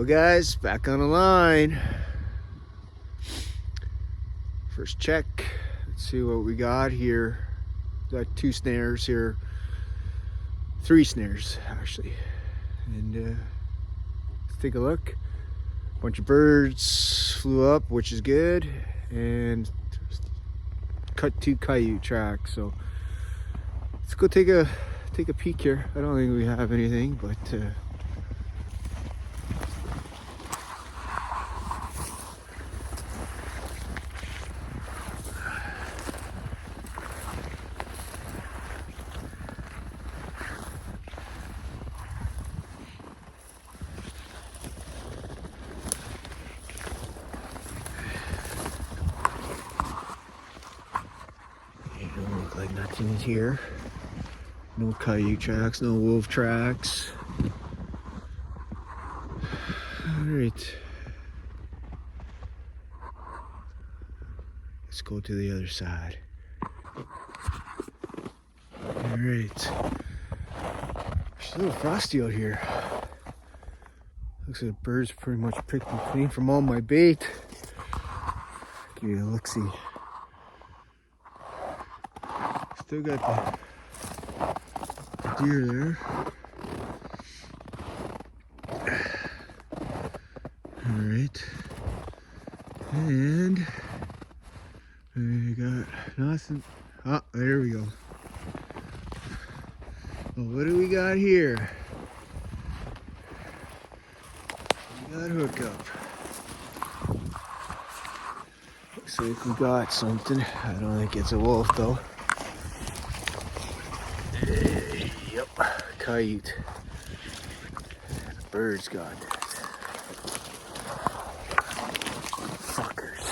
Well guys, back on the line. First check. Let's see what we got here. Got 2 snares here. 3 snares actually. And let's take a look. A bunch of birds flew up, which is good. And cut 2 coyote tracks. So let's go take a peek here. I don't think we have anything, but it don't look like nothing is here. No coyote tracks, no wolf tracks. Alright. Let's go to the other side. Alright. It's a little frosty out here. Looks like the birds pretty much picked me clean from all my bait. Give you a look-see. Still got the deer there. Alright. And we got nothing. Oh, there we go. Well, what do we got here? We got hookup. Looks like we got something. I don't think it's a wolf though. Yep, coyote. The birds got it. Fuckers.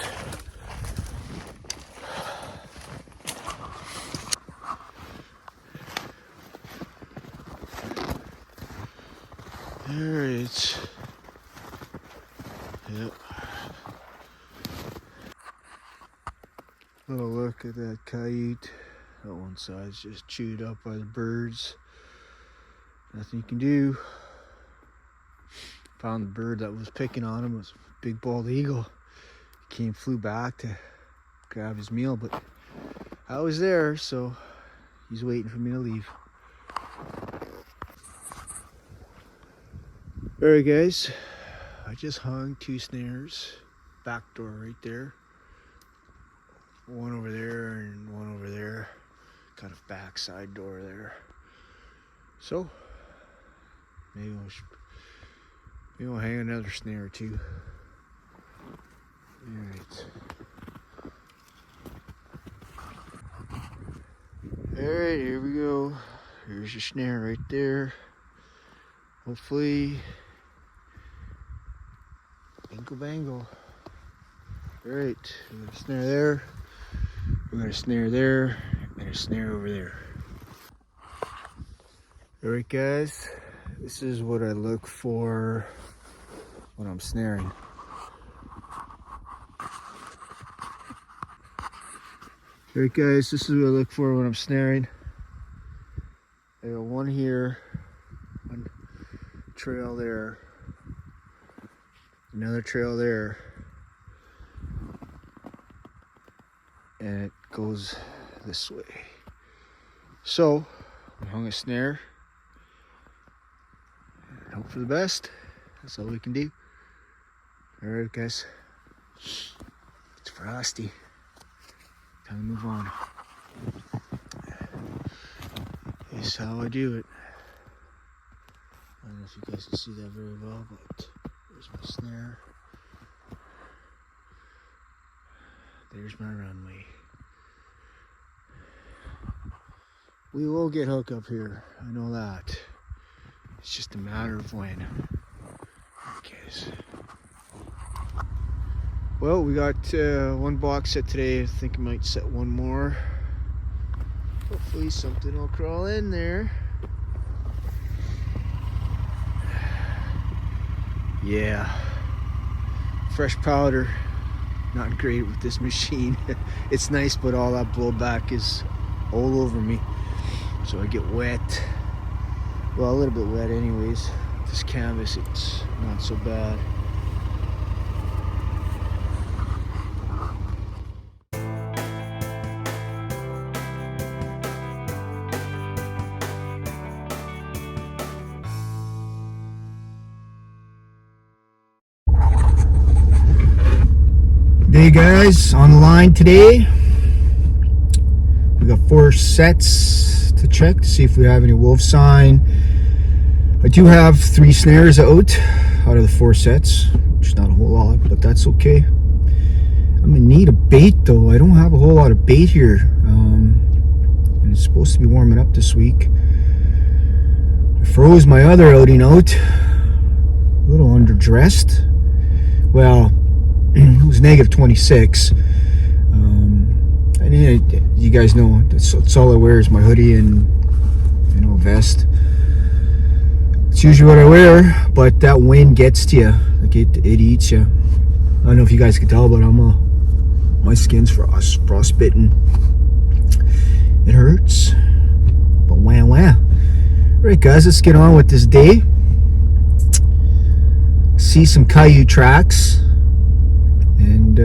Alright. Yep. Little look at that coyote. That one side's just chewed up by the birds. Nothing you can do. Found the bird that was picking on him. It was a big bald eagle. He flew back to grab his meal, but I was there, so he's waiting for me to leave. Alright guys, I just hung 2 snares. Back door right there. One over there and one over there. Got a back side door there. So maybe we'll hang another snare or 2. Alright. Alright, here we go. Here's your snare right there. Hopefully, bingo bango. Alright, we got a snare there. We got a snare there. And a snare over there. Alright guys, this is what I look for when I'm snaring. Alright guys, this is what I look for when I'm snaring. I got one here, one trail there, another trail there, and it goes this way. So we hung a snare and hope for the best. That's all we can do. Alright guys, it's frosty. Time to move on. This is how I do it. I don't know if you guys can see that very well, but there's my snare. There's my runway. We will get hooked up here. I know that. It's just a matter of when. Okay. Well, we got 1 box set today. I think I might set 1 more. Hopefully something will crawl in there. Yeah. Fresh powder. Not great with this machine. It's nice, but all that blowback is all over me. So I get wet. Well, a little bit wet anyways. This canvas, it's not so bad. Hey guys, on the line today. We got 4 sets to check to see if we have any wolf sign. I do have 3 snares out of the 4 sets, which is not a whole lot, but that's okay. I'm gonna need a bait though. I don't have a whole lot of bait here, and it's supposed to be warming up this week. I froze my other outing out, a little underdressed. Well, it was negative 26. And you guys know that's all I wear is my hoodie and a vest. It's usually what I wear, but that wind gets to you. Like it eats you. I don't know if you guys can tell, but my skin's frostbitten. It hurts, but wah wah. All right, guys, let's get on with this day. See some Coyote tracks. And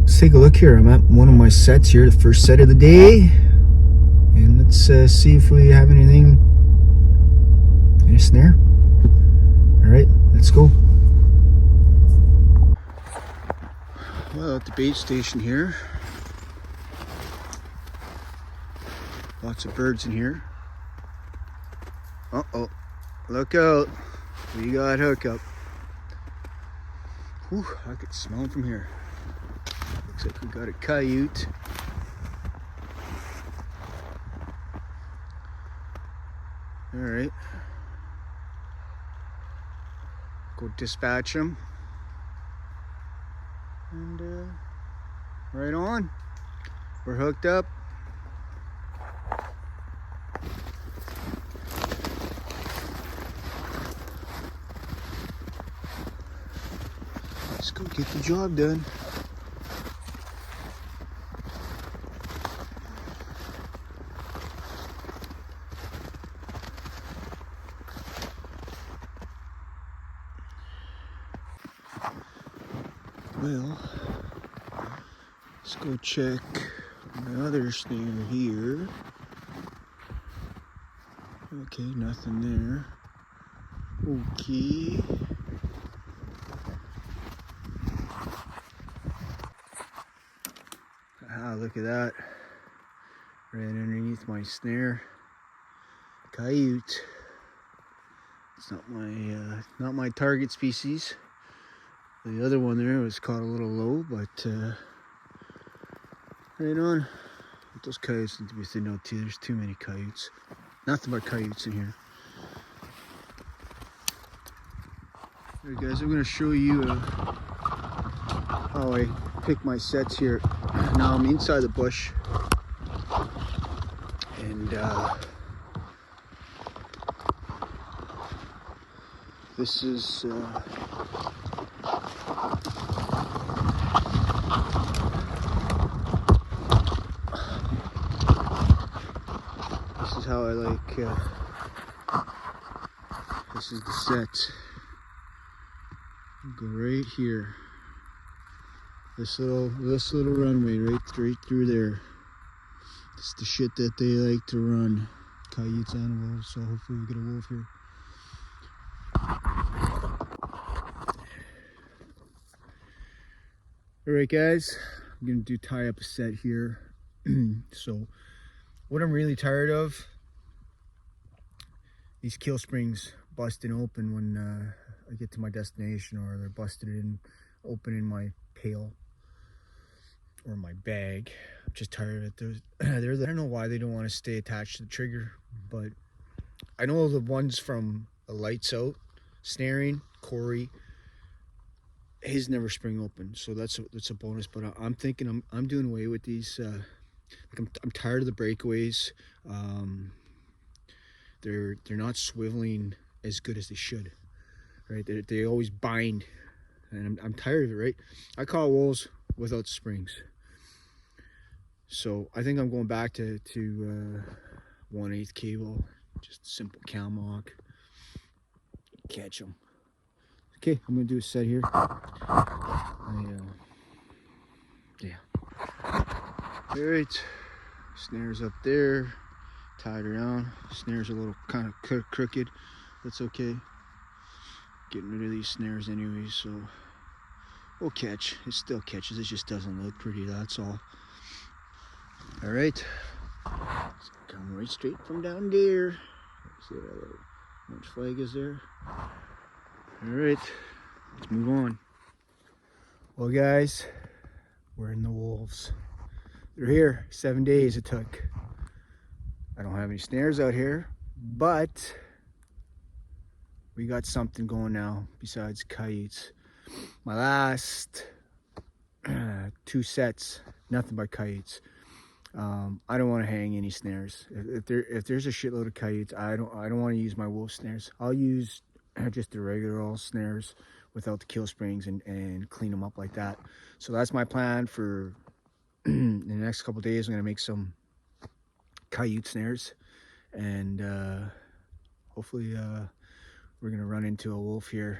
let's take a look here. I'm at one of my sets here, the first set of the day, and let's see if we have anything in a snare. All right, let's go. Well, at the bait station here, lots of birds in here. Uh-oh, look out, we got hookup. Whew, I could smell it from here. Looks like we got a coyote. All right. Go dispatch him. And right on. We're hooked up. Let's go get the job done. Well, let's go check my other snare here. Okay, nothing there. Okay. Ah, look at that. Right underneath my snare. Coyote. It's not my target species. The other one there was caught a little low, but right on. But those coyotes need to be thin out too. There's too many coyotes. Nothing but coyotes in here. Alright guys, I'm gonna show you how I pick my sets here. Now I'm inside the bush, and this is how I like. This is the set. Go right here. This little runway right through there. It's the shit that they like to run. Coyotes and wolves. So hopefully we get a wolf here. Alright guys, I'm gonna tie up a set here. So what I'm really tired of, these kill springs busting open when I get to my destination, or they're busted open in my pail or my bag. I'm just tired of it. I don't know why they don't want to stay attached to the trigger, but I know the ones from the Lights Out snaring, Corey, his never spring open, so that's a bonus. But I'm thinking I'm doing away with these. I'm tired of the breakaways. They're not swiveling as good as they should, right? They always bind, and I'm tired of it, right? I caught wolves without springs, so I think I'm going back to 1/8 cable, just simple cam lock. catch them. Okay, I'm gonna do a set here. Yeah. All right, snares up there, tied around. Snares a little kind of crooked. That's okay. Getting rid of these snares anyway, so we'll catch. It still catches. It just doesn't look pretty. That's all. All right, so come right straight from down there. See that little orange flag is there. All right, let's move on. Well, guys, we're in the wolves. They're here. 7 days it took. I don't have any snares out here, but we got something going now besides coyotes. My last 2 sets, nothing but coyotes. I don't want to hang any snares. If there's a shitload of coyotes, I don't want to use my wolf snares. I'll use just the regular old snares without the kill springs and clean them up like that. So that's my plan for in the next couple days. I'm gonna make some coyote snares, and hopefully we're gonna run into a wolf here.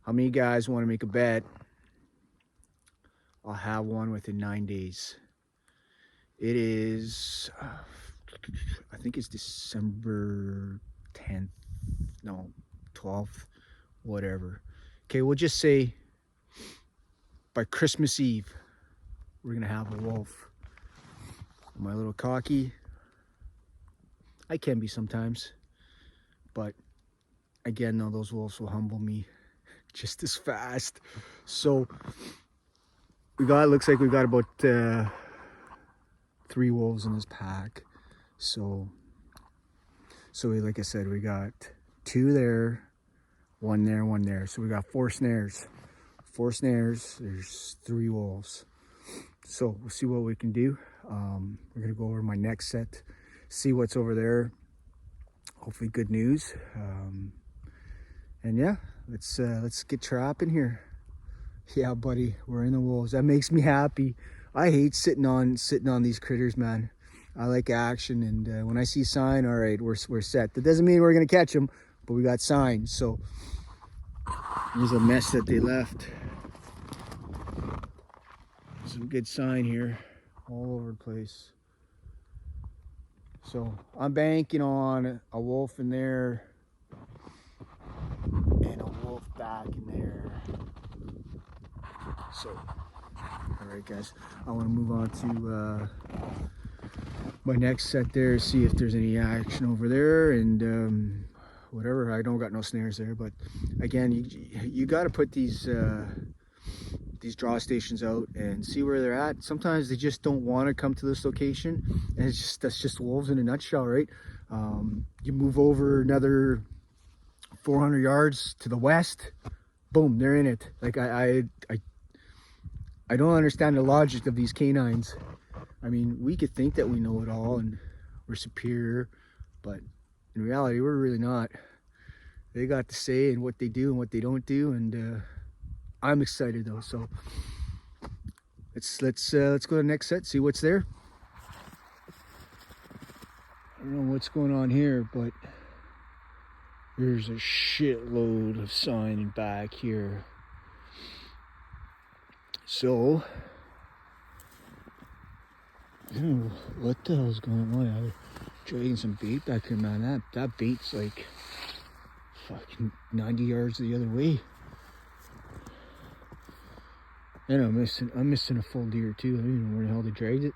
How many guys want to make a bet? I'll have one within 9 days. It is, I think it's December 10th, no, 12th, whatever. Okay, we'll just say by Christmas Eve, we're gonna have a wolf. Am I a little cocky? I can be sometimes, but again, though, those wolves will humble me just as fast. So looks like we've got about 3 wolves in this pack. So like I said, we got 2 there, 1 there, 1 there. So we got 4 snares. 4 snares, there's 3 wolves. So we'll see what we can do. We're gonna go over my next set, see what's over there. Hopefully good news. And yeah, let's get trapping here. Yeah, buddy, we're in the wolves. That makes me happy. I hate sitting on these critters, man. I like action, and when I see sign, all right, we're set. That doesn't mean we're gonna catch them, but we got signs. So there's a mess that they left. Some good sign here, all over the place. So I'm banking on a wolf in there and a wolf back in there. So, all right, guys, I want to move on to my next set there, see if there's any action over there, and whatever. I don't got no snares there, but again, you got to put these draw stations out and see where they're at. Sometimes they just don't want to come to this location, and that's just wolves in a nutshell, right? You move over another 400 yards to the west, boom, they're in it. Like I don't understand the logic of these canines. I mean, we could think that we know it all and we're superior, but in reality, we're really not. They got to say in what they do and what they don't do, and I'm excited though. So let's go to the next set, see what's there. I don't know what's going on here, but there's a shitload of sign back here. So I don't know what the hell's going on. I'm dragging some bait back here, man. That bait's like fucking 90 yards the other way. And I'm missing a full deer too. I don't even know where the hell they dragged it.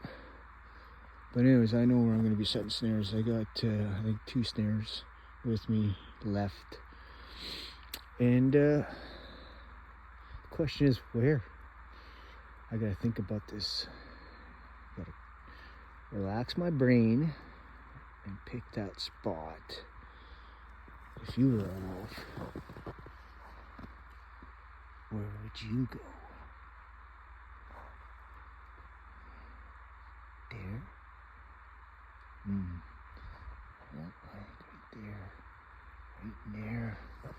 But anyways, I know where I'm gonna be setting snares. I got I think 2 snares with me left. And the question is where? I gotta think about this. Gotta relax my brain and pick that spot. If you were a wolf, where would you go? There? Yep, right there. Right in there. Right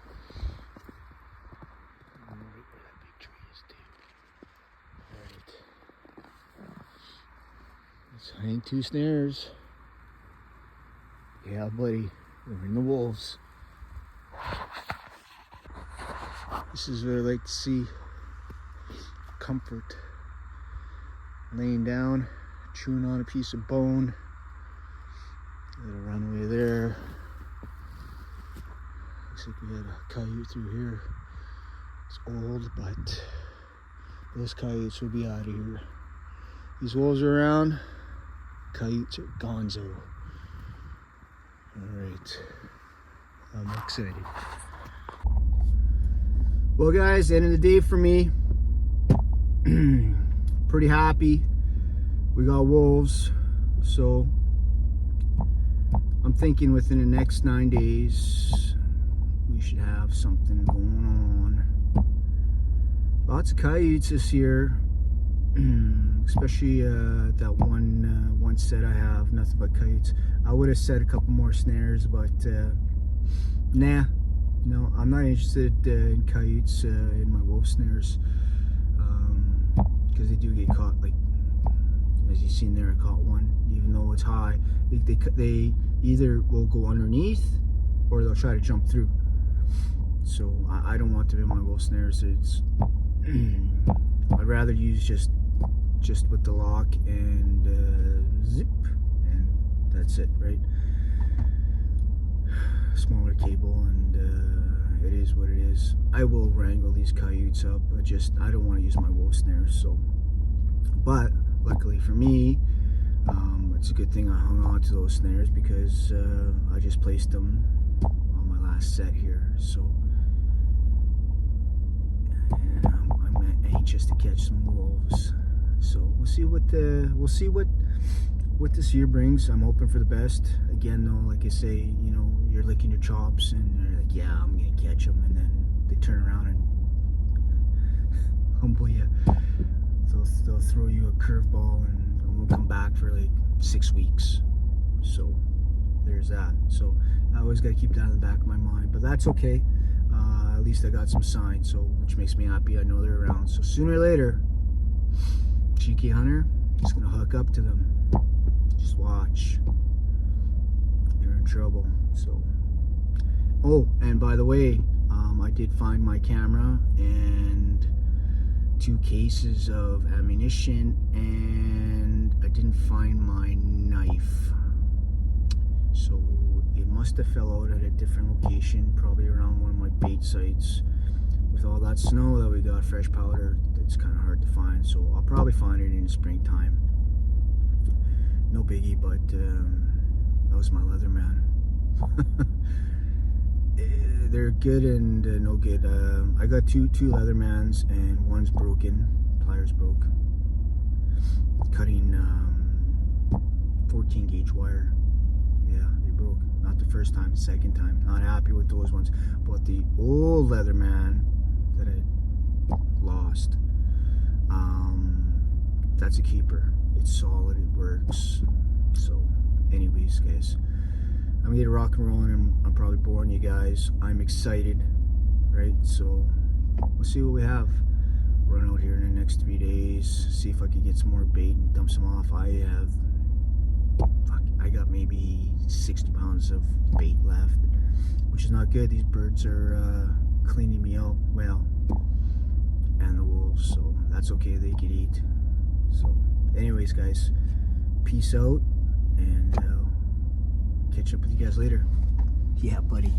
where that big tree is too. Alright. Let's hang 2 snares. Yeah, buddy. We're in the wolves. This is what I like to see. Comfort. Laying down, chewing on a piece of bone. Little runway there. Looks like we had a coyote through here. It's old, but those coyotes will be out of here. These wolves are around. Coyotes are gonzo. Alright. I'm excited. Well guys, end of the day for me. Pretty happy. We got wolves. So I'm thinking within the next 9 days we should have something going on. Lots of coyotes this year. Especially that one set I have, nothing but coyotes. I would have set a couple more snares, but nah, no, I'm not interested in coyotes in my wolf snares, because they do get caught. Like as you've seen there, I caught one, even though it's high. They either will go underneath or they'll try to jump through. So I don't want them in my wolf snares. It's I'd rather use just with the lock and zip, and that's it, right? Smaller cable, and it is what it is. I will wrangle these coyotes up, but I don't want to use my wolf snares. So, but luckily for me, it's a good thing I hung on to those snares, because I just placed them on my last set here. So I'm anxious to catch some wolves. So we'll see what this year brings. I'm hoping for the best. Again, though, like I say, you know, you're licking your chops and you're like, yeah, I'm gonna catch them, and then they turn around and humble you. They'll throw you a curveball and won't come back for like 6 weeks. So there's that. So I always got to keep that in the back of my mind, but that's okay. At least I got some signs, so which makes me happy. I know they're around. So sooner or later, cheeky hunter, just gonna hook up to them. Just watch. They're in trouble. So, oh, and by the way, I did find my camera and 2 cases of ammunition, and I didn't find my knife. So it must have fell out at a different location, probably around one of my bait sites. With all that snow that we got, fresh powder, it's kind of hard to find. So I'll probably find it in the springtime. No biggie, but that was my Leatherman. They're good and no good. I got two Leathermans, and one's broken. Pliers broke. Cutting 14 gauge wire. Yeah, they broke. Not the first time, second time. Not happy with those ones. But the old Leatherman that I lost, that's a keeper. It's solid, it works. So anyways, guys, I'm gonna get rock and rolling, and I'm probably boring you guys. I'm excited, right? So we'll see what we have. Run out here in the next 3 days, see if I can get some more bait and dump some off. I got maybe 60 pounds of bait left, which is not good. These birds are cleaning me out, well, and the wolves, so that's okay, they can eat. So anyways, guys, peace out, and catch up with you guys later. Yeah, buddy.